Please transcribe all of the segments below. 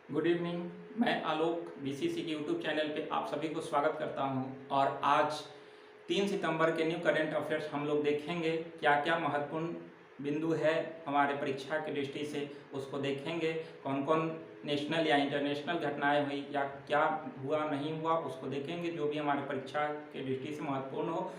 Good evening. मैं आलोक BCC के YouTube channel पे आप सभी को स्वागत करता हूं। और आज 3 सितंबर के न्यू करंट अफेयर्स हम लोग देखेंगे। क्या क्या महत्वपूर्ण बिंदु है हमारे परीक्षा की दृष्टि से, उसको देखेंगे। कौन कौन नेशनल या इंटरनेशनल घटनाएं हुई या क्या हुआ नहीं हुआ उसको देखेंगे, जो भी हमारे परीक्षा की दृष्टि से महत्वपूर्ण हो।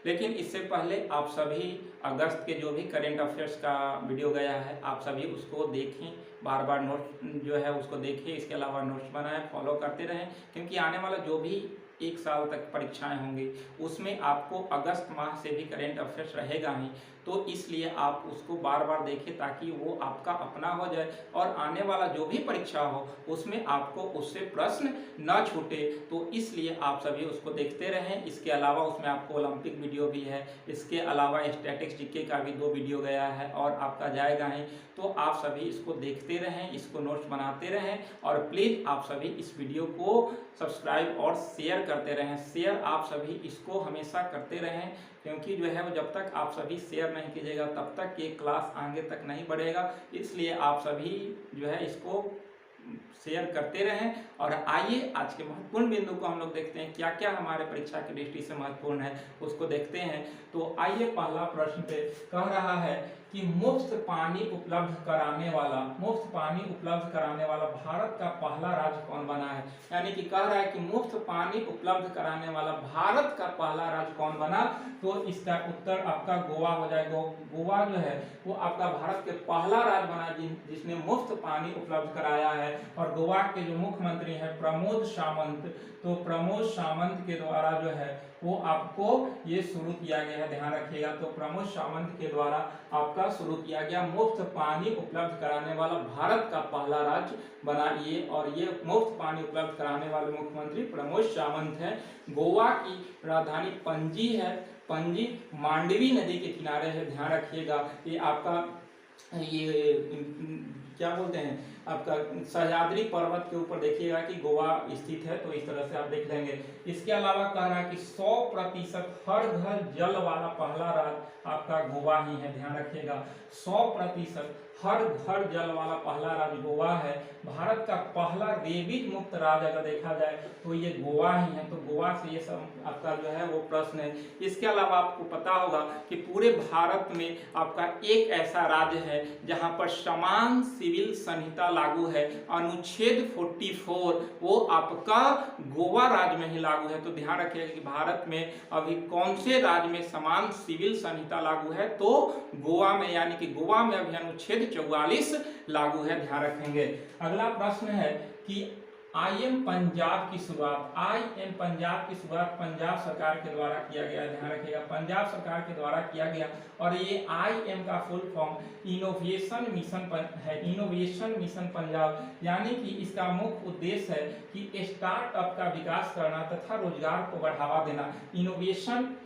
लेकिन इससे पहले आप सभी अगस्त के जो भी करेंट अफेयर्स का वीडियो गया है, आप सभी उसको देखें, बार बार नोट्स जो है उसको देखें। इसके अलावा नोट्स बनाएं, फॉलो करते रहें, क्योंकि आने वाला जो भी 1 साल तक परीक्षाएं होंगी उसमें आपको अगस्त माह से भी करेंट अफेयर्स रहेगा ही। तो इसलिए आप उसको बार बार देखें ताकि वो आपका अपना हो जाए और आने वाला जो भी परीक्षा हो उसमें आपको उससे प्रश्न न छूटे। तो इसलिए आप सभी उसको देखते रहें। इसके अलावा उसमें आपको ओलंपिक वीडियो भी है, इसके अलावा स्टैटिक्स जीके का भी 2 वीडियो गया है और आपका जाएगा ही। तो आप सभी इसको देखते रहें, इसको नोट्स बनाते रहें और प्लीज़ आप सभी इस वीडियो को सब्सक्राइब और शेयर करते रहें। शेयर आप सभी इसको हमेशा करते रहें, क्योंकि जो है वो जब तक आप सभी शेयर नहीं कीजिएगा तब तक ये क्लास आगे तक नहीं बढ़ेगा। इसलिए आप सभी जो है इसको शेयर करते रहें। और आइए आज के महत्वपूर्ण बिंदु को हम लोग देखते हैं, क्या क्या हमारे परीक्षा की दृष्टि से महत्वपूर्ण है उसको देखते हैं। तो आइए, पहला प्रश्न पे कह रहा है कि मुफ्त पानी उपलब्ध कराने वाला भारत का पहला राज्य कौन बना है। यानी कि कह रहा है कि मुफ्त पानी उपलब्ध कराने वाला भारत का पहला राज्य कौन बना। तो इसका उत्तर आपका गोवा हो जाएगा। गोवा जो है वो आपका भारत के पहला राज्य बना जिसने मुफ्त पानी उपलब्ध कराया है। और गोवा के जो मुख्यमंत्री हैं प्रमोद सावंत, तो प्रमोद सावंत के द्वारा जो है वो आपको ये शुरू किया गया है, ध्यान रखिएगा। तो प्रमोद सावंत के द्वारा आपका शुरू किया गया मुफ्त पानी उपलब्ध कराने वाला भारत का पहला राज्य बना ये। और ये मुफ्त पानी उपलब्ध कराने वाले मुख्यमंत्री प्रमोद सावंत हैं। गोवा की राजधानी पणजी है। पणजी मांडवी नदी के किनारे है, ध्यान रखिएगा। ये आपका ये क्या बोलते हैं, आपका सह्याद्री पर्वत के ऊपर देखिएगा कि गोवा स्थित है। तो इस तरह से आप देख लेंगे। इसके अलावा कह रहा है कि 100% हर घर जल वाला पहला राज्य आपका गोवा ही है, ध्यान रखिएगा। 100% हर घर जल वाला पहला राज्य गोवा है। भारत का पहला रेबीज मुक्त राज्य अगर देखा जाए तो ये गोवा ही है। तो गोवा से ये सब आपका जो है वो प्रश्न है। इसके अलावा आपको पता होगा कि पूरे भारत में आपका एक ऐसा राज्य है जहां पर समान सिविल संहिता लागू है। अनुच्छेद 44 वो आपका गोवा राज्य में ही लागू है। तो ध्यान रखिएगा कि भारत में अभी कौन से राज्य में समान सिविल संहिता लागू है, तो गोवा में, यानी कि गोवा में अभी अनुच्छेद 44 लागू है, ध्यान रखेंगे। अगला प्रश्न है कि आईएम पंजाब की शुरुआत पंजाब सरकार के द्वारा किया गया, ध्यान रखिएगा। पंजाब सरकार के द्वारा किया गया। और ये आईएम का फुल फॉर्म इनोवेशन मिशन है, इनोवेशन मिशन पंजाब। यानी कि इसका मुख्य उद्देश्य है कि स्टार्टअप का विकास करना तथा रोजगार को बढ़ावा देना। इनोवेशन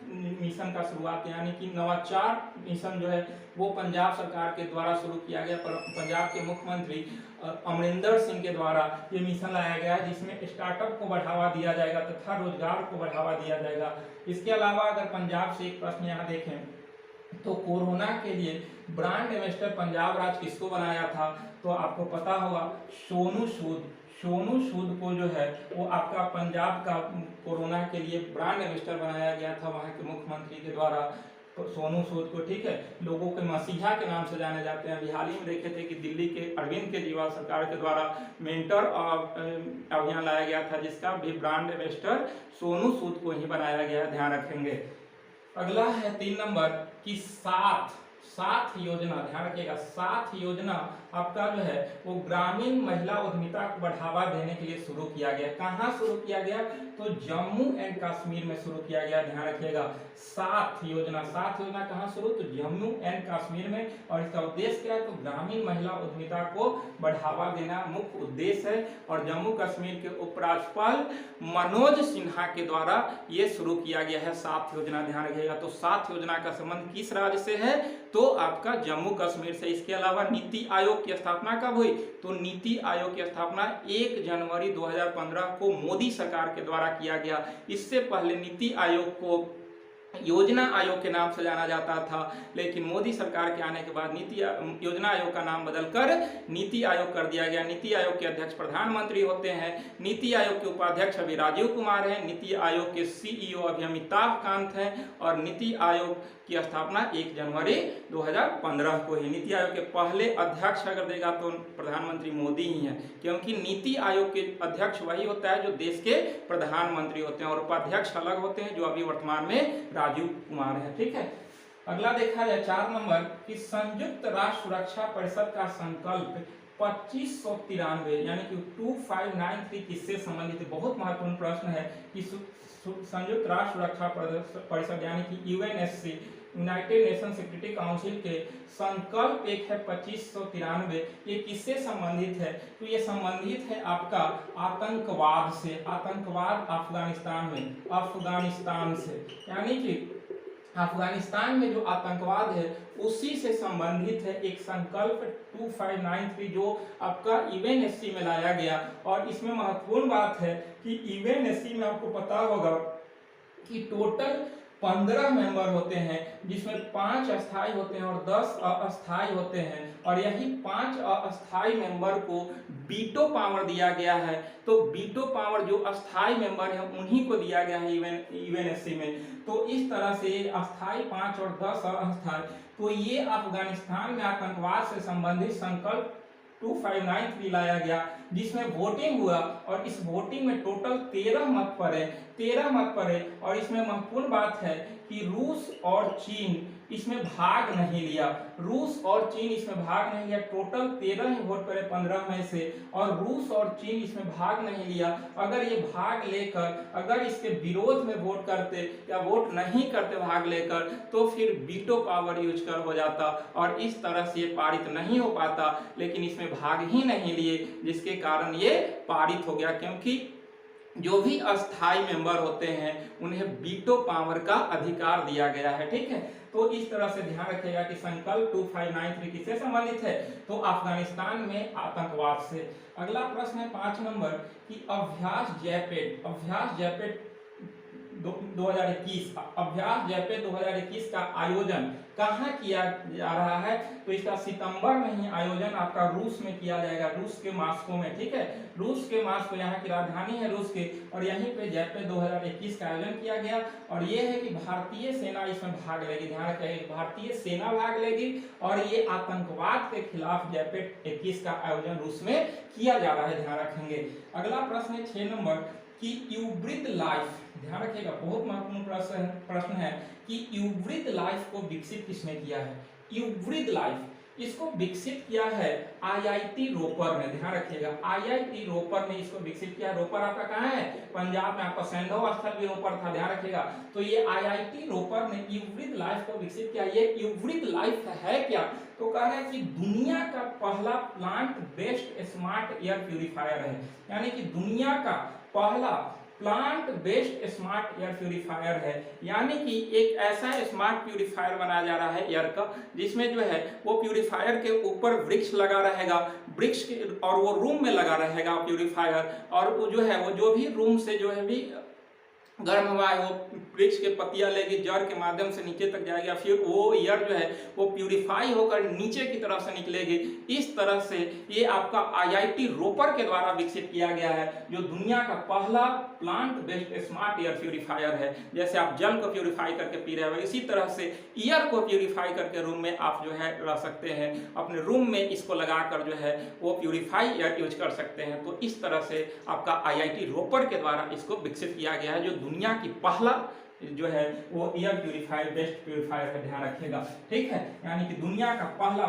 मिशन का शुरुआत यानी कि नवाचार मिशन जो है वो पंजाब सरकार के द्वारा शुरू किया गया। पंजाब के मुख्यमंत्री अमरिंदर सिंह के द्वारा ये मिशन लाया गया है, जिसमें स्टार्टअप को बढ़ावा दिया जाएगा तथा रोजगार को बढ़ावा दिया जाएगा। इसके अलावा अगर पंजाब से एक प्रश्न यहाँ देखें तो कोरोना के लिए ब्रांड एम्बेसडर पंजाब राज्य किसको बनाया था। तो आपको पता होगा सोनू सूद को जो है वो आपका पंजाब का कोरोना के लिए ब्रांड एम्बेसडर बनाया गया था वहाँ के मुख्यमंत्री के द्वारा। तो सोनू सूद को, ठीक है, लोगों के मसीहा के नाम से जाने जाते हैं। अभी हाल ही में देखे थे कि दिल्ली के अरविंद केजरीवाल सरकार के द्वारा मेंटर अभियान लाया गया था, जिसका भी ब्रांड एम्बेसडर सोनू सूद को ही बनाया गया है, ध्यान रखेंगे। अगला है 3 नंबर की साथ योजना, ध्यान रखिएगा। साथ योजना आपका जो है वो ग्रामीण महिला उद्यमिता को बढ़ावा देने के लिए शुरू किया गया। कहाँ शुरू किया गया, तो जम्मू एंड कश्मीर में शुरू किया गया, ध्यान रखिएगा। साथ योजना कहाँ शुरू, तो जम्मू एंड कश्मीर में। और इसका उद्देश्य क्या है, तो ग्रामीण महिला उद्यमिता को बढ़ावा देना मुख्य उद्देश्य है। और जम्मू कश्मीर के उपराज्यपाल मनोज सिन्हा के द्वारा ये शुरू किया गया है साथ योजना, ध्यान रखिएगा। तो साथ योजना का संबंध किस राज्य से है, तो आपका जम्मू कश्मीर से। इसके अलावा नीति आयोग की स्थापना कब हुई, तो नीति आयोग की स्थापना 1 जनवरी 2015 को मोदी सरकार के द्वारा किया गया। इससे पहले नीति आयोग को योजना आयोग के नाम से जाना जाता था, लेकिन मोदी सरकार के आने के बाद योजना आयोग का नाम बदलकर नीति आयोग कर दिया गया। नीति आयोग के अध्यक्ष प्रधानमंत्री होते हैं। नीति आयोग के उपाध्यक्ष अभी राजीव कुमार हैं। नीति आयोग के सीईओ अभी अमिताभ कांत हैं और नीति आयोग की स्थापना 1 जनवरी 2015 को ही। नीति आयोग के पहले अध्यक्ष अगर देगा तो प्रधानमंत्री मोदी ही हैं, क्योंकि नीति आयोग के अध्यक्ष वही होता है जो देश के प्रधानमंत्री होते हैं और उपाध्यक्ष अलग होते हैं जो अभी वर्तमान में राजीव कुमार है। ठीक है, अगला देखा जाए 4 नंबर कि संयुक्त राष्ट्र सुरक्षा परिषद का संकल्प 2593 यानी कि 2593 किससे संबंधित है? बहुत महत्वपूर्ण प्रश्न है कि संयुक्त राष्ट्र सुरक्षा परिषद यानी कि UNSC, United nation security council के संकल्प एक है 2593, ये किससे संबंधित है? तो ये संबंधित है आपका आतंकवाद से। आतंकवाद अफगानिस्तान से, यानी कि अफगानिस्तान में जो आतंकवाद है उसी से संबंधित है एक संकल्प 2593 जो आपका यूएनएससी में लाया गया। और इसमें महत्वपूर्ण बात है कि यूएनएससी में आपको पता होगा कि टोटल 15 मेंबर होते हैं, जिसमें 5 अस्थायी होते हैं और 10 अस्थायी होते हैं, और यही 5 अस्थायी मेंबर को वीटो पावर दिया गया है। तो वीटो पावर जो अस्थायी मेंबर है उन्हीं को दिया गया है यूएनएससी में। तो इस तरह से अस्थायी 5 और 10 अस्थायी, तो ये अफगानिस्तान में आतंकवाद से संबंधित संकल्प 2593 लाया गया, जिसमें वोटिंग हुआ और इस वोटिंग में टोटल 13 मत पड़े। और इसमें महत्वपूर्ण बात है कि रूस और चीन इसमें भाग नहीं लिया। टोटल 13 ही वोट पड़े 15 में से, और रूस और चीन इसमें भाग नहीं लिया। अगर ये भाग लेकर अगर इसके विरोध में वोट करते या वोट नहीं करते भाग लेकर, तो फिर वीटो पावर यूज कर हो जाता और इस तरह से ये पारित नहीं हो पाता। लेकिन इसमें भाग ही नहीं लिए, जिसके कारण ये पारित हो गया, क्योंकि जो भी अस्थायी मेंबर होते हैं उन्हें वीटो पावर का अधिकार दिया गया है। ठीक है, तो इस तरह से ध्यान रखिएगा कि संकल्प 2593 किससे संबंधित है? तो अफगानिस्तान में आतंकवाद से। अगला प्रश्न है 5 नंबर कि अभ्यास जैपेट 2021 का आयोजन कहाँ किया जा रहा है? तो इसका सितंबर में ही आयोजन आपका रूस में किया जाएगा, रूस के मॉस्को में। ठीक है, रूस के मॉस्को यहाँ की राजधानी है रूस के, और यहीं पे जैपेट 2021 का आयोजन किया गया। और ये है कि भारतीय सेना इसमें भाग लेगी। ध्यान रखिएगा, भारतीय सेना भाग लेगी और ये आतंकवाद के खिलाफ जैपेट 21 का आयोजन रूस में किया जा रहा है। ध्यान रखेंगे। अगला प्रश्न है 6 नंबर कि युवृत लाइफ, ध्यान रखिएगा बहुत महत्वपूर्ण प्रश्न है कि युवृत लाइफ को विकसित किसने किया है? युवृत लाइफ इसको विकसित किया है आईआईटी रोपर ने। ध्यान रखिएगा, आईआईटी रोपर ने इसको विकसित किया। रोपर आपका कहाँ है? पंजाब में। आपका सैंधव स्थल भी रोपर था, ध्यान रखिएगा। तो ये आईआईटी रोपर ने युवृत लाइफ को विकसित किया। ये युवृत लाइफ है क्या? तो कह रहे हैं कि दुनिया का पहला plant based smart air purifier है, यानी कि दुनिया का पहला plant based smart air purifier है। यानी कि एक ऐसा स्मार्ट प्यूरिफायर बनाया जा रहा है एयर का, जिसमें जो है वो प्यूरिफायर के ऊपर वृक्ष लगा रहेगा, वृक्ष के, और वो रूम में लगा रहेगा प्यूरिफायर, और वो जो है वो जो भी रूम से जो है भी गर्म हवा है वो वृक्ष के पत्तियां लेगी, जड़ के माध्यम से नीचे तक जाएगा, फिर वो एयर जो है वो प्यूरिफाई होकर नीचे की तरफ से निकलेगी। इस तरह से ये आपका आईआईटी रोपर के द्वारा विकसित किया गया है, जो दुनिया का पहला plant based smart air purifier है। जैसे आप जल को प्यूरिफाई करके पी रहे हो, इसी तरह से एयर को प्यूरिफाई करके रूम में आप जो है रह सकते हैं, अपने रूम में इसको लगाकर जो है वो प्यूरिफाई एयर यूज कर सकते हैं। तो इस तरह से आपका आईआईटी रोपर के द्वारा इसको विकसित किया गया है, जो दुनिया की पहला जो है वो एयर प्यूरिफायर बेस्ट प्यूरिफायर है। ध्यान रखिएगा, ठीक है, यानी कि दुनिया का पहला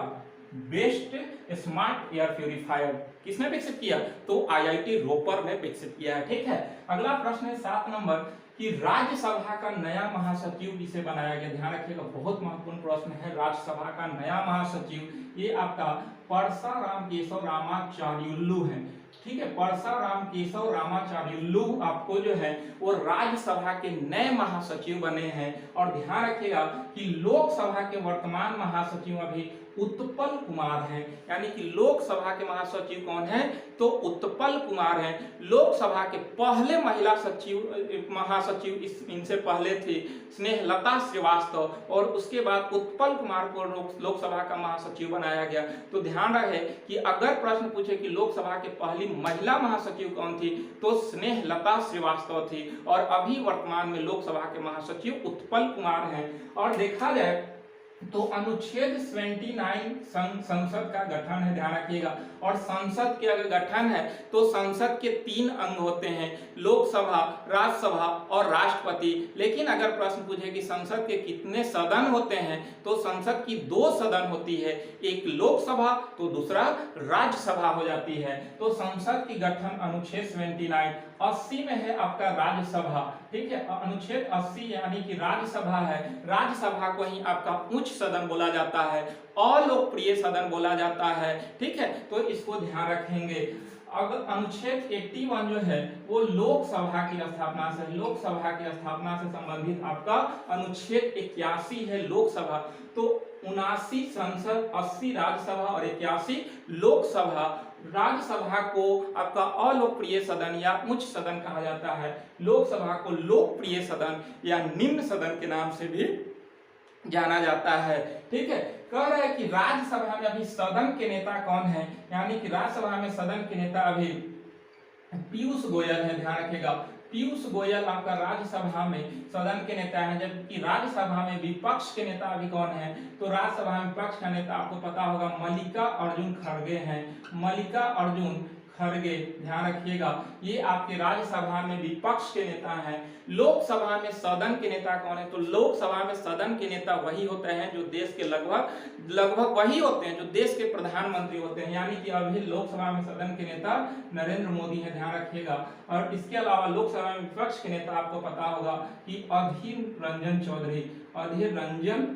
बेस्ट स्मार्ट एयर प्यूरिफायर किसने विकसित किया? तो आईआईटी रोपर ने विकसित किया है। ठीक है, अगला प्रश्न है 7 नंबर कि राज्यसभा का नया महासचिव किसे बनाया गया? ध्यान रखिएगा, बहुत महत्वपूर्ण प्रश्न है। राज्यसभा का नया महासचिव ये आपका परसाराम केशव रामाचार्युलू है। ठीक है, परसाराम केशव रामाचार्युलू आपको जो है वो राज्यसभा के नए महासचिव बने हैं। और ध्यान रखिएगा कि लोकसभा के वर्तमान महासचिव अभी उत्पल कुमार हैं। यानी कि लोकसभा के महासचिव कौन हैं? तो उत्पल कुमार हैं। लोकसभा के पहले महिला सचिव महासचिव इनसे पहले थी स्नेहलता श्रीवास्तव, और उसके बाद उत्पल कुमार को लोकसभा का महासचिव बनाया गया। तो ध्यान रहे कि अगर प्रश्न पूछे कि लोकसभा के पहली महिला महासचिव कौन थी, तो स्नेहलता श्रीवास्तव थी, और अभी वर्तमान में लोकसभा के महासचिव उत्पल कुमार हैं। और देखा जाए तो अनुच्छेद 29 संसद का गठन है, ध्यान रखिएगा। और संसद के अगर गठन है तो संसद के 3 अंग होते हैं, लोकसभा, राज्यसभा और राष्ट्रपति। लेकिन अगर प्रश्न पूछे कि संसद के कितने सदन होते हैं, तो संसद की 2 सदन होती है, एक लोकसभा तो दूसरा राज्यसभा हो जाती है। तो संसद की गठन अनुच्छेद 29 80 में है आपका राज्यसभा, ठीक है। अनुच्छेद 80 यानी कि राज्यसभा है। राज्यसभा को ही आपका उच्च सदन बोला जाता है, अलोकप्रिय सदन बोला जाता है, ठीक है। तो इसको ध्यान रखेंगे। अगर अनुच्छेद 81 जो है वो लोकसभा की स्थापना से, लोकसभा की स्थापना से संबंधित आपका अनुच्छेद 81 है लोकसभा। तो 79 संसद, 80 राज्यसभा और 81 लोकसभा। राज्यसभा को आपका अलोकप्रिय सदन या उच्च सदन कहा जाता है, लोकसभा को लोकप्रिय सदन या निम्न सदन के नाम से भी जाना जाता है, ठीक है। कह रहा है कि राज्यसभा में अभी सदन के नेता कौन है, यानी कि राज्यसभा में सदन के नेता अभी पीयूष गोयल है, ध्यान रखिएगा। पीयूष गोयल आपका राज्यसभा में सदन के नेता हैं, जबकि राज्यसभा में विपक्ष के नेता अभी कौन है, तो राज्यसभा में विपक्ष का नेता आपको पता होगा मल्लिका अर्जुन खड़गे हैं, मल्लिका अर्जुन खड़गे, ध्यान रखिएगा। ये आपके राज्यसभा में विपक्ष के नेता हैं। लोकसभा में सदन के नेता कौन है, तो लोकसभा में सदन के नेता वही होते हैं जो देश के लगभग वही होते हैं जो देश के प्रधानमंत्री होते हैं, यानी कि अभी लोकसभा में सदन के नेता नरेंद्र मोदी है, ध्यान रखिएगा। और इसके अलावा लोकसभा में विपक्ष के नेता आपको पता होगा कि अधीर रंजन चौधरी, अधीर रंजन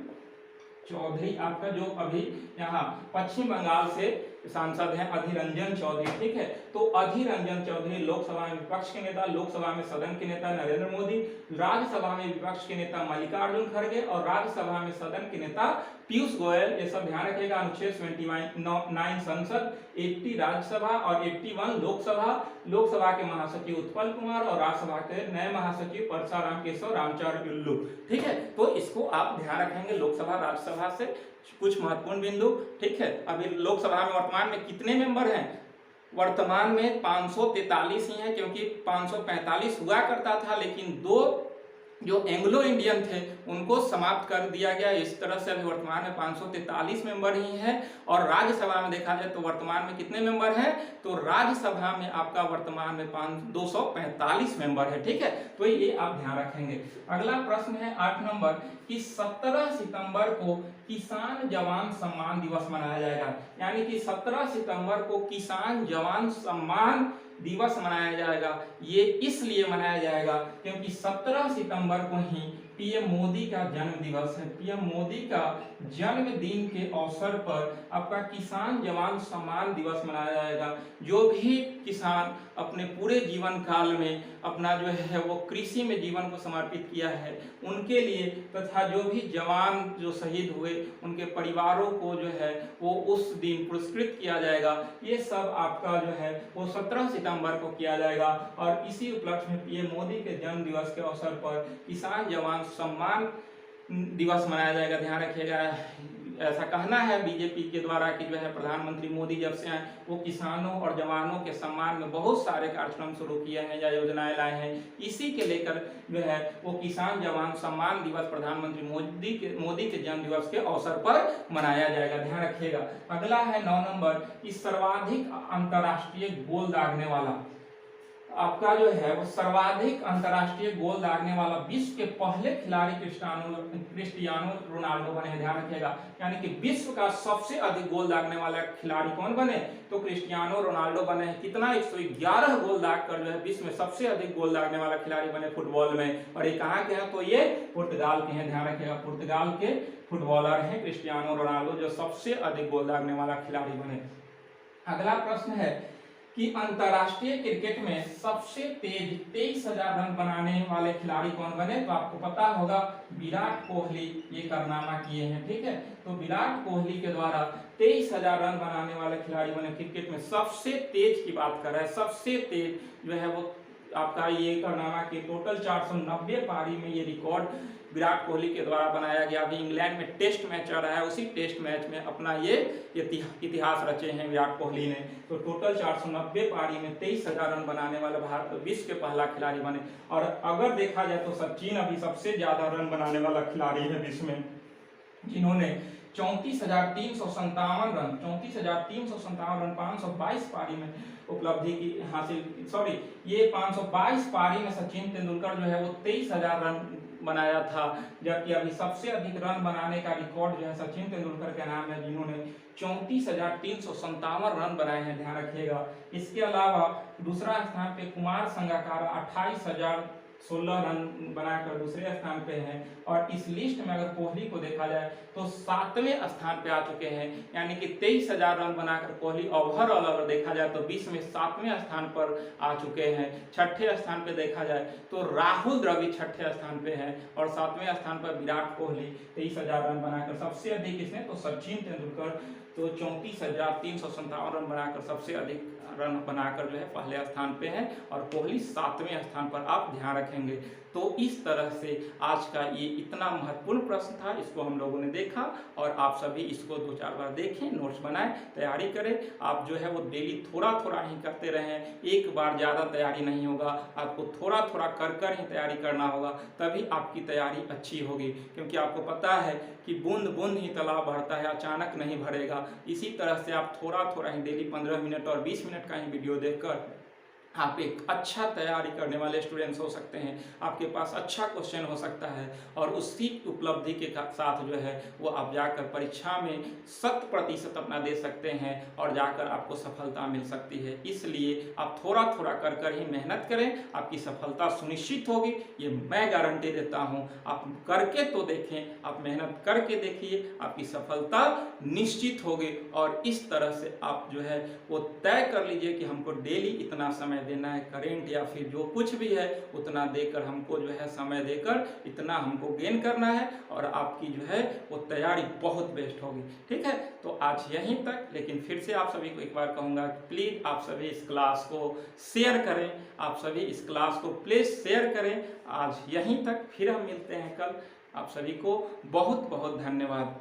चौधरी आपका जो अभी यहाँ पश्चिम बंगाल से सांसद हैं, अधीर रंजन चौधरी, ठीक है। तो अधीर रंजन चौधरी लोकसभा में विपक्ष के नेता, लोकसभा में सदन के नेता नरेंद्र मोदी, राज्यसभा में विपक्ष के नेता मल्लिकार्जुन खड़गे और राज्यसभा में सदन के नेता पीयूष गोयल। ये सब ध्यान रखिएगा। अनुच्छेद 29 संसद, 80 राज्यसभा और 81 लोकसभा। लोकसभा के महासचिव उत्पल कुमार और राज्यसभा के नए महासचिव परसाराम केशव रामचार उल्लू, ठीक है। तो इसको आप ध्यान रखेंगे लोकसभा राज्यसभा से कुछ महत्वपूर्ण बिंदु, ठीक है। अभी लोकसभा में वर्तमान में कितने मेंबर हैं? वर्तमान में 543 ही हैं, क्योंकि 545 हुआ करता था, लेकिन 2 जो एंग्लो इंडियन थे उनको समाप्त कर दिया गया। इस तरह से अभी वर्तमान में 543 मेंबर ही हैं। और राज्यसभा में देखा जाए तो वर्तमान में कितने मेंबर हैं, तो राज्यसभा में आपका वर्तमान में 245 मेंबर है, ठीक है। तो ये आप ध्यान रखेंगे। अगला प्रश्न है 8 नंबर कि 17 सितंबर को किसान जवान सम्मान दिवस मनाया जाएगा। यानी कि 17 सितंबर को किसान जवान सम्मान दिवस मनाया जाएगा। ये इसलिए मनाया जाएगा क्योंकि 17 सितंबर को ही पीएम मोदी का जन्म दिवस है। पीएम मोदी का जन्मदिन के अवसर पर आपका किसान जवान सम्मान दिवस मनाया जाएगा। जो भी किसान अपने पूरे जीवन काल में अपना जो है वो कृषि में जीवन को समर्पित किया है उनके लिए, तथा जो भी जवान जो शहीद हुए उनके परिवारों को जो है वो उस दिन पुरस्कृत किया जाएगा। ये सब आपका जो है वो 17 सितंबर को किया जाएगा। और इसी उपलक्ष्य में पीएम मोदी के जन्म दिवस के अवसर पर किसान जवान सम्मान दिवस मनाया जाएगा। ध्यान रखिएगा। ऐसा कहना है बीजेपी के द्वारा कि जो है प्रधानमंत्री मोदी जब से आए वो किसानों और जवानों के सम्मान में बहुत सारे कार्यक्रम शुरू किए हैं या योजनाएं लाए हैं। इसी के लेकर जो है वो किसान जवान सम्मान दिवस प्रधानमंत्री मोदी के जन्म दिवस के अवसर पर मनाया जाएगा। ध्यान रखिएगा। अगला है 9 नंबर कि सर्वाधिक अंतर्राष्ट्रीय गोल दागने वाला आपका जो है वो सर्वाधिक अंतर्राष्ट्रीय गोल दागने वाला विश्व के पहले खिलाड़ी क्रिस्टियानो रोनाल्डो बने। ध्यान रखिएगा। यानी कि विश्व का सबसे अधिक गोल दागने वाला खिलाड़ी कौन बने, तो क्रिस्टियानो रोनाल्डो बने हैं। कितना 111 गोल दाग कर जो है विश्व में सबसे अधिक गोल दागने वाला खिलाड़ी बने फुटबॉल में। और ये कहाँ के हैं, तो ये पुर्तगाल के हैं। ध्यान रखिएगा। पुर्तगाल के फुटबॉलर हैं क्रिस्टियानो रोनाल्डो जो सबसे अधिक गोल दागने वाला खिलाड़ी बने। अगला प्रश्न है कि अंतरराष्ट्रीय क्रिकेट में सबसे तेज 23,000 रन बनाने वाले खिलाड़ी कौन बने, तो आपको पता होगा विराट कोहली ये कारनामा किए हैं। ठीक है, तो विराट कोहली के द्वारा 23,000 रन बनाने वाले खिलाड़ी बने। क्रिकेट में सबसे तेज की बात कर रहा है, सबसे तेज जो है वो आपका ये कारनामा कि टोटल 490 पारी में ये रिकॉर्ड विराट कोहली के द्वारा बनाया गया। अभी इंग्लैंड में टेस्ट मैच चल रहा है, उसी टेस्ट मैच में अपना ये इतिहास रचे हैं विराट कोहली ने। तो टोटल 490 पारी में 23,000 रन बनाने वाले भारत विश्व के पहला खिलाड़ी बने। और अगर देखा जाए तो सचिन अभी सबसे ज्यादा रन बनाने वाला खिलाड़ी है विश्व में, जिन्होंने 34,357 रन 522 पारी में उपलब्धि की हासिल, सॉरी ये 522 पारी में सचिन तेंदुलकर जो है वो 23,000 रन बनाया था। जबकि अभी सबसे अधिक रन बनाने का रिकॉर्ड जो है सचिन तेंदुलकर के नाम है, जिन्होंने 34,357 रन बनाए हैं, ध्यान रखिएगा। इसके अलावा दूसरा स्थान पे कुमार संगकारा 28,016 रन बनाकर दूसरे स्थान पे हैं। और इस लिस्ट में अगर कोहली को देखा जाए तो 7वें स्थान पे आ चुके हैं, यानी कि 23,000 रन बनाकर कोहली ओवरऑल अगर देखा जाए तो विश्व में 7वें स्थान पर आ चुके हैं। 6ठे स्थान पे देखा जाए तो राहुल द्रविड़ 6ठे स्थान पे हैं और 7वें स्थान पर विराट कोहली 23,000 रन बनाकर। सबसे अधिक किसने, तो सचिन तेंदुलकर तो 34,357 रन बनाकर सबसे अधिक रन बनाकर जो है पहले स्थान पे है और कोहली 7वें स्थान पर, आप ध्यान रखेंगे। तो इस तरह से आज का ये इतना महत्वपूर्ण प्रश्न था, इसको हम लोगों ने देखा और आप सभी इसको 2-4 बार देखें, नोट्स बनाएं, तैयारी करें। आप जो है वो डेली थोड़ा थोड़ा ही करते रहें, एक बार ज़्यादा तैयारी नहीं होगा, आपको थोड़ा थोड़ा कर कर ही तैयारी करना होगा, तभी आपकी तैयारी अच्छी होगी। क्योंकि आपको पता है कि बूंद बूंद ही तालाब भरता है, अचानक नहीं भरेगा। इसी तरह से आप थोड़ा थोड़ा ही डेली 15 मिनट और 20 मिनट का ही वीडियो देखकर आप एक अच्छा तैयारी करने वाले स्टूडेंट्स हो सकते हैं, आपके पास अच्छा क्वेश्चन हो सकता है और उसी उपलब्धि के साथ जो है वो आप जाकर परीक्षा में 100% अपना दे सकते हैं और जाकर आपको सफलता मिल सकती है। इसलिए आप थोड़ा थोड़ा कर कर ही मेहनत करें, आपकी सफलता सुनिश्चित होगी, ये मैं गारंटी देता हूँ। आप करके तो देखें, आप मेहनत करके देखिए, आपकी सफलता निश्चित होगी। और इस तरह से आप जो है वो तय कर लीजिए कि हमको डेली इतना समय देना है, करेंट या फिर जो कुछ भी है उतना देकर हमको जो है समय देकर इतना हमको गेन करना है और आपकी जो है वो तैयारी बहुत बेस्ट होगी। ठीक है, तो आज यहीं तक, लेकिन फिर से आप सभी को एक बार कहूँगा प्लीज़ आप सभी इस क्लास को शेयर करें, आप सभी इस क्लास को प्लीज़ शेयर करें। आज यहीं तक, फिर हम मिलते हैं कल। आप सभी को बहुत बहुत धन्यवाद।